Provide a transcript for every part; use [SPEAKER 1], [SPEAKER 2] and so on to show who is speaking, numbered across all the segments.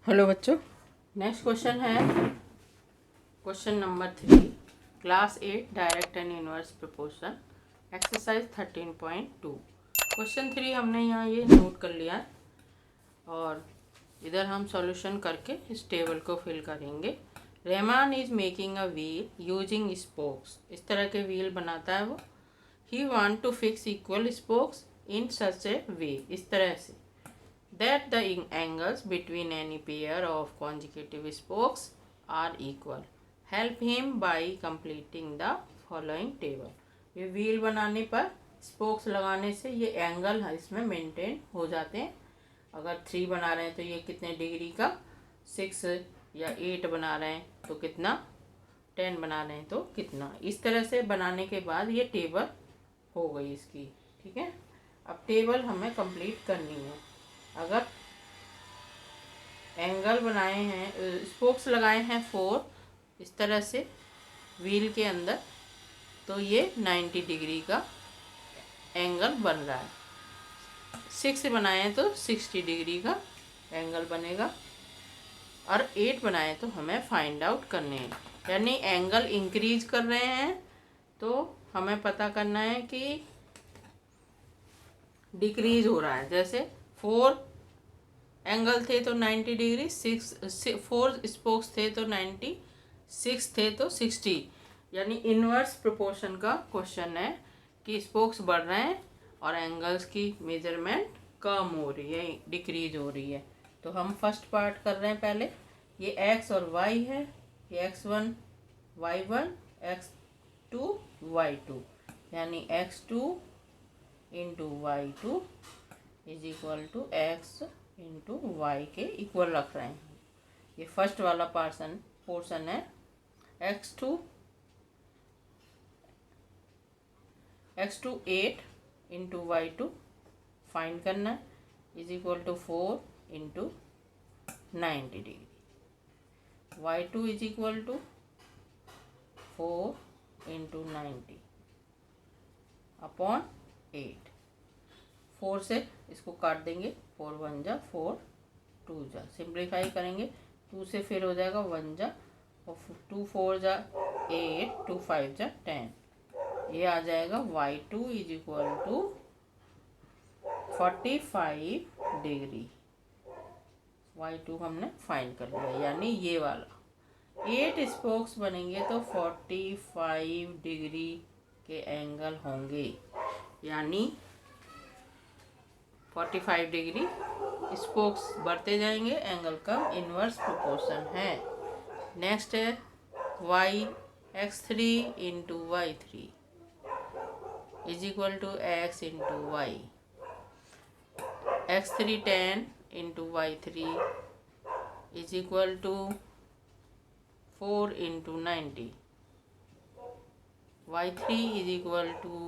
[SPEAKER 1] Hello बच्चों, next question है question number 3, class 8 direct and inverse proportion, exercise 13.2। Question 3 हमने यहाँ ये नोट कर लिया है और इधर हम सॉल्यूशन करके इस टेबल को फिल करेंगे। Rahman is making a wheel using spokes. इस तरह के व्हील बनाता है वो। He want to fix equal spokes in such a way, इस तरह से that the angles between any pair of consecutive spokes are equal. Help him by completing the following table. ये व्हील बनाने पर स्पोक्स लगाने से ये एंगल इसमें मेंटेन हो जाते हैं। अगर 3 बना रहे हैं तो ये कितने डिग्री का, 6 या 8 बना रहे हैं तो कितना, 10 बना रहे हैं तो कितना। इस तरह से बनाने के बाद ये टेबल हो गई इसकी। ठीक है, अब टेबल हमें कंप्लीट करनी है। अगर एंगल बनाए हैं, स्पोक्स लगाए हैं 4 इस तरह से व्हील के अंदर, तो ये 90 डिग्री का एंगल बन रहा है। 6 बनाए हैं तो 60 डिग्री का एंगल बनेगा और 8 बनाए तो हमें फाइंड आउट करने हैं। यानी एंगल इंक्रीज कर रहे हैं तो हमें पता करना है कि डिक्रीज हो रहा है। जैसे 4 एंगल थे तो 90 डिग्री, 4 स्पोक्स थे तो 90, 6 थे तो 60। यानी इन्वर्स प्रोपोर्शन का क्वेश्चन है कि स्पोक्स बढ़ रहे हैं और एंगल्स की मेजरमेंट कम हो रही है, डिक्रीज हो रही है। तो हम फर्स्ट पार्ट कर रहे हैं पहले। ये x और y है, ये x1 y1 x2 y2, यानी x2 into y2 is equal to x into y के इक्वल रख रहे हैं। ये फर्स्ट वाला पोर्शन है। x2 8 इंटू y2 फाइंड करना है, is equal to 4 into 90 degree. y2 is equal to 4 into 90 upon 8। 4 से इसको काट देंगे, 4 1 जा 4 2 जा, सिंप्लीफाई करेंगे 2 से फिर हो जाएगा 1 जा और 2 4 जा 8, 2 5 जा 10। ये आ जाएगा y2 is equal to 45 degree. y2 हमने फाइंड कर लिया, यानी ये वाला 8 स्पोक्स बनेंगे तो 45 डिग्री के एंगल होंगे, यानी 45 डिग्री स्पोक्स बढ़ते जाएंगे, एंगल का इन्वर्स प्रोपोर्शन है। नेक्स्ट है y x3 into y3 is equal to x into y. x3 10 into y3 is equal to 4 into 90। y3 is equal to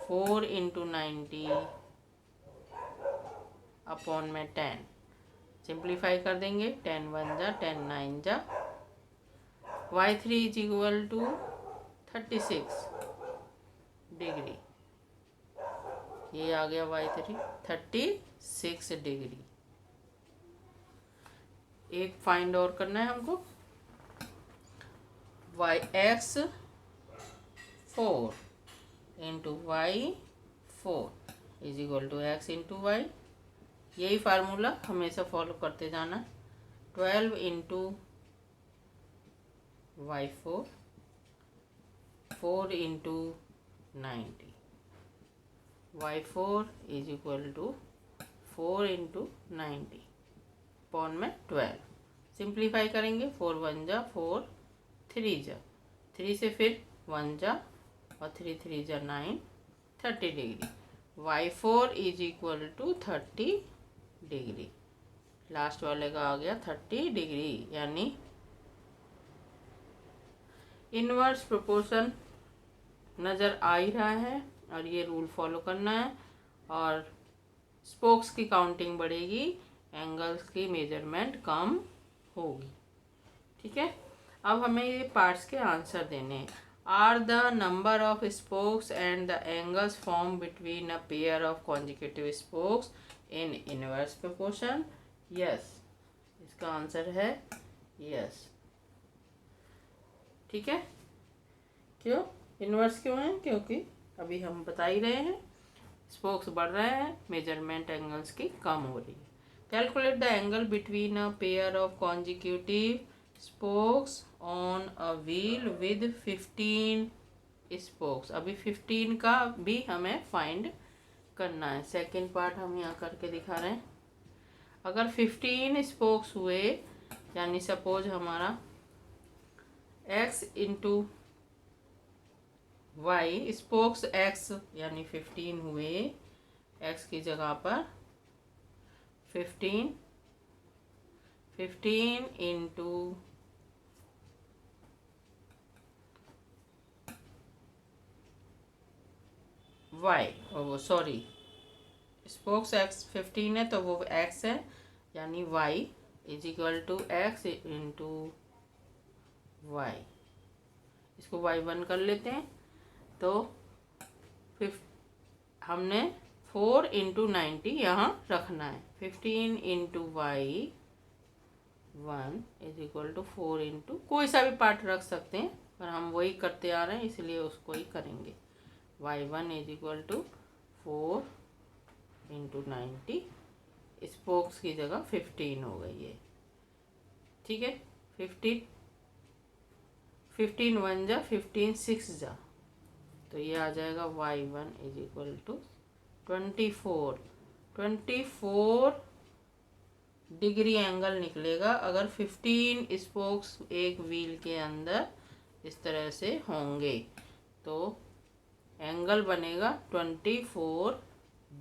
[SPEAKER 1] 4 into 90 upon में 10, simplify कर देंगे 10 1 जा 10 9 जा। y3 is equal to 36 degree. ये आ गया y3 36 degree. एक find और करना है हमको, x 4 into y 4 is equal to x into y. यही फार्मूला हमेशा फॉलो करते जाना। 12 into y4 4 into 90, y4 is equal to 4 into 90 पॉन में 12, सिंप्लीफाई करेंगे 4 1 जा 4 3 जा, 3 से फिर 1 जा और 3 3 जा 9, 30 degree. y4 is equal to 30 degree. Last वाले का आ गया 30 डिग्री, यानी इन्वर्स प्रोपोर्शन नज़र आ ही रहा है और ये रूल फॉलो करना है और स्पोक्स की काउंटिंग बढ़ेगी, एंगल्स की मेजरमेंट कम होगी। ठीक है, अब हमें ये पार्ट्स के आंसर देने हैं। Are the number of spokes and the angles form between a pair of consecutive spokes in inverse proportion. Yes, इसका आंसर है यस। ठीक है, क्यों इन्वर्स क्यों है? क्योंकि अभी हम बता ही रहे हैं स्पोक्स बढ़ रहे हैं, मेजरमेंट एंगल्स की कम हो रही है। Calculate the angle between a pair of consecutive spokes on a wheel with 15 spokes. अभी 15 का भी हमें फाइंड करना है। सेकेंड पार्ट हम यहाँ करके दिखा रहे हैं। अगर 15 स्पोक्स हुए, यानी सपोज हमारा x into y, spokes x यानी 15 हुए, x की जगह पर 15 इंटू वाई, वो सॉरी स्पोक्स x 15 है तो वो x है, यानी y is equal to x into y. इसको y1 कर लेते हैं तो हमने 4 इंटू 90 यहाँ रखना है। 15 into y 1 is equal to 4 into, कोई सा भी पार्ट रख सकते हैं पर हम वही करते आ रहे हैं इसलिए उसको ही करेंगे। y1 is equal to 4 into 90, spokes की जगह 15 हो गई है। ठीक है, 15 1 जा 15 6 जा, तो ये आ जाएगा y1 is equal to 24 degree angle निकलेगा अगर 15 स्पोक्स एक व्हील के अंदर इस तरह से होंगे, तो एंगल बनेगा 24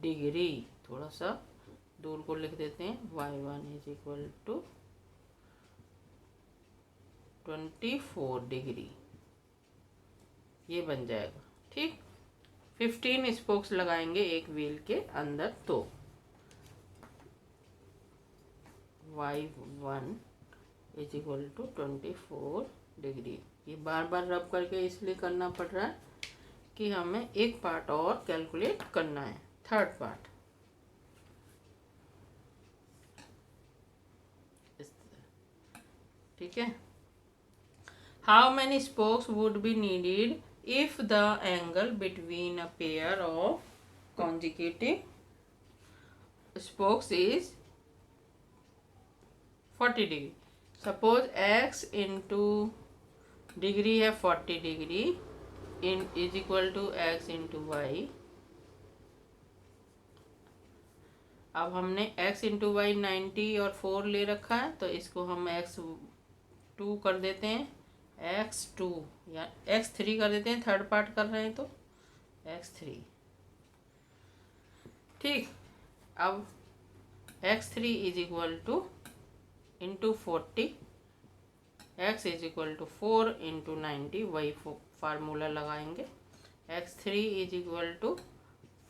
[SPEAKER 1] डिग्री। थोड़ा सा दूर को लिख देते हैं, y1 is equal to 24 degree, ये बन जाएगा। ठीक, 15 स्पोक्स लगाएंगे एक व्हील के अंदर तो y1 is equal to 24 degree. ये बार बार रब करके इसलिए करना पड़ रहा है कि हमें एक पार्ट और कैलकुलेट करना है, थर्ड पार्ट। ठीक है, how many spokes would be needed if the angle between a pair of consecutive spokes is 40 degree। Suppose x into degree है 40 degree in is equal to x into y. अब हमने x into Y 90 और 4 ले रखा है तो इसको हम x2 कर देते हैं, x2 या x3 कर देते हैं, थर्ड पार्ट कर रहे हैं तो x3। ठीक, अब x3 is equal to into 40, x is equal to 4 into 90, वही फार्मूला लगाएंगे। x3 is equal to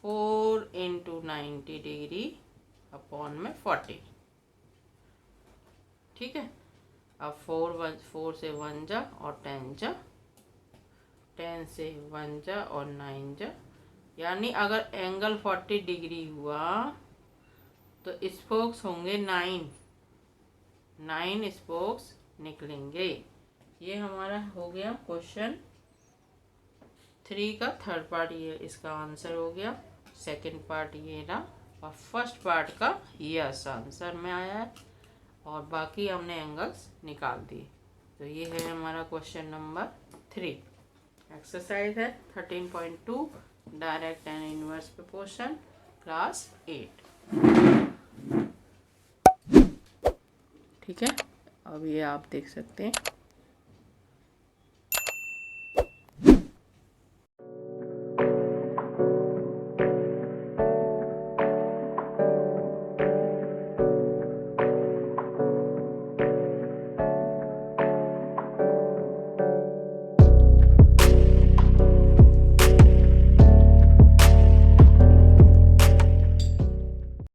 [SPEAKER 1] 4 into 90 degree upon में 40। ठीक है, अब 4 से 1 जा और 10 जा, 10 से 1 जा और 9 जा, यानी अगर एंगल 40 डिग्री हुआ तो स्पोक्स होंगे 9 स्पोक्स निकलेंगे। ये हमारा हो गया क्वेश्चन 3 का थर्ड पार्ट, ये इसका आंसर हो गया। सेकंड पार्ट ये रहा और फर्स्ट पार्ट का यस आंसर में आया है और बाकी हमने एंगल्स निकाल दिए। तो ये है हमारा क्वेश्चन नंबर 3। एक्सरसाइज है 13.2 direct and inverse proportion class 8। ठीक है, अब ये आप देख सकते हैं।